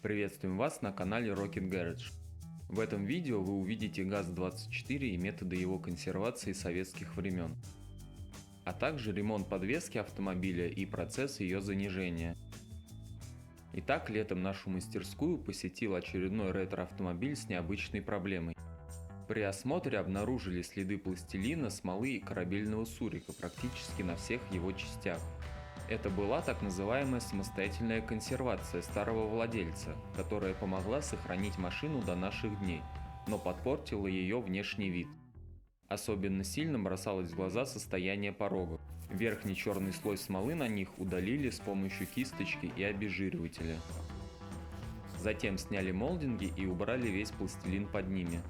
Приветствуем вас на канале Rocket Garage. В этом видео вы увидите ГАЗ-24 и методы его консервации советских времен, а также ремонт подвески автомобиля и процесс ее занижения. Итак, летом нашу мастерскую посетил очередной ретро-автомобиль с необычной проблемой. При осмотре обнаружили следы пластилина, смолы и корабельного сурика практически на всех его частях. Это была так называемая самостоятельная консервация старого владельца, которая помогла сохранить машину до наших дней, но подпортила ее внешний вид. Особенно сильно бросалось в глаза состояние порогов. Верхний черный слой смолы на них удалили с помощью кисточки и обезжиривателя. Затем сняли молдинги и убрали весь пластилин под ними.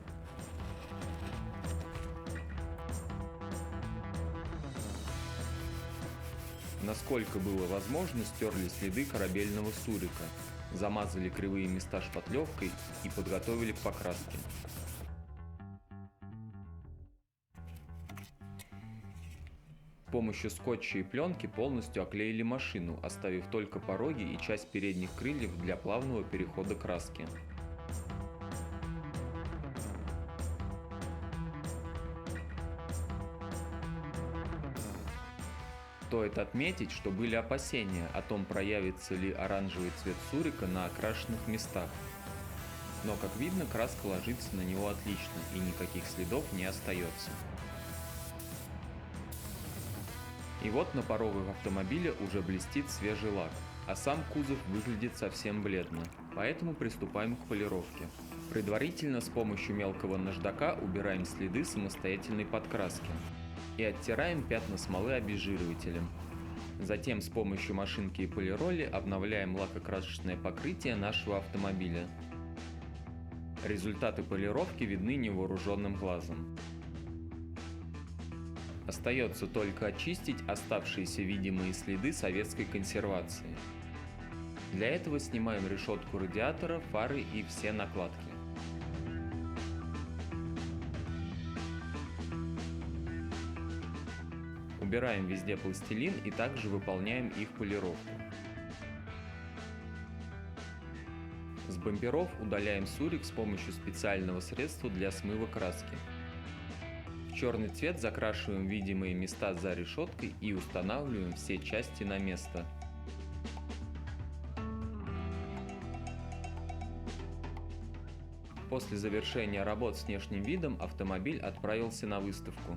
Насколько было возможно, стерли следы корабельного сурика, замазали кривые места шпатлевкой и подготовили к покраске. С помощью скотча и пленки полностью оклеили машину, оставив только пороги и часть передних крыльев для плавного перехода краски. Стоит отметить, что были опасения о том, проявится ли оранжевый цвет сурика на окрашенных местах. Но, как видно, краска ложится на него отлично и никаких следов не остается. И вот на порогах автомобиля уже блестит свежий лак, а сам кузов выглядит совсем бледно, поэтому приступаем к полировке. Предварительно с помощью мелкого наждака убираем следы самостоятельной подкраски и оттираем пятна смолы обезжиривателем. Затем с помощью машинки и полироли обновляем лакокрасочное покрытие нашего автомобиля. Результаты полировки видны невооруженным глазом. Остается только очистить оставшиеся видимые следы советской консервации. Для этого снимаем решетку радиатора, фары и все накладки. Убираем везде пластилин и также выполняем их полировку. С бамперов удаляем сурик с помощью специального средства для смыва краски. В черный цвет закрашиваем видимые места за решеткой и устанавливаем все части на место. После завершения работ с внешним видом автомобиль отправился на выставку.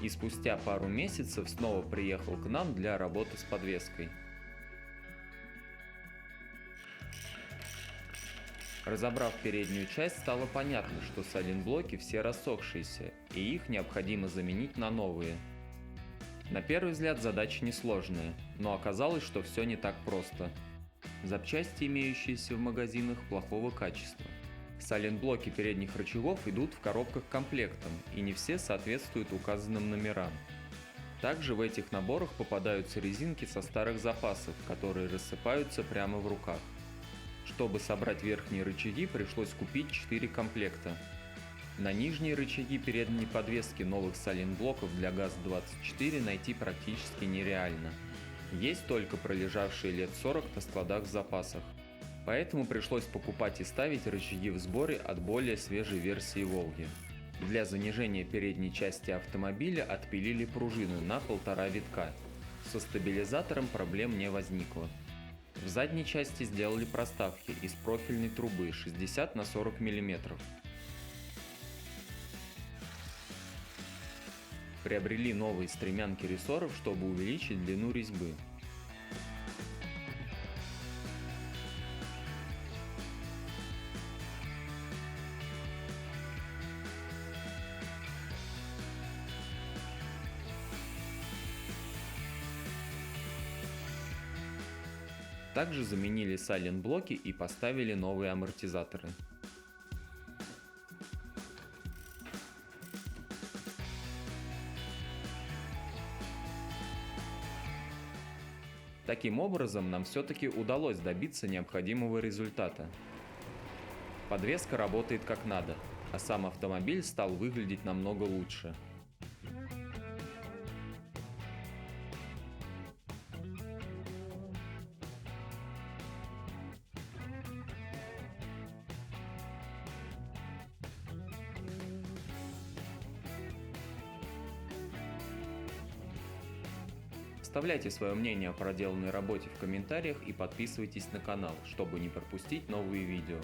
И спустя пару месяцев снова приехал к нам для работы с подвеской. Разобрав переднюю часть, стало понятно, что сайлентблоки все рассохшиеся, и их необходимо заменить на новые. На первый взгляд задача несложная, но оказалось, что все не так просто. Запчасти, имеющиеся в магазинах, плохого качества. Сайлентблоки передних рычагов идут в коробках комплектом, и не все соответствуют указанным номерам. Также в этих наборах попадаются резинки со старых запасов, которые рассыпаются прямо в руках. Чтобы собрать верхние рычаги, пришлось купить 4 комплекта. На нижние рычаги передней подвески новых сайлентблоков для ГАЗ-24 найти практически нереально. Есть только пролежавшие лет 40 на складах в запасах. Поэтому пришлось покупать и ставить рычаги в сборе от более свежей версии Волги. Для занижения передней части автомобиля отпилили пружину на 1,5 витка. Со стабилизатором проблем не возникло. В задней части сделали проставки из профильной трубы 60 на 40 мм. Приобрели новые стремянки рессоров, чтобы увеличить длину резьбы. Также заменили сайлентблоки и поставили новые амортизаторы. Таким образом, нам все-таки удалось добиться необходимого результата. Подвеска работает как надо, а сам автомобиль стал выглядеть намного лучше. Оставляйте свое мнение о проделанной работе в комментариях и подписывайтесь на канал, чтобы не пропустить новые видео.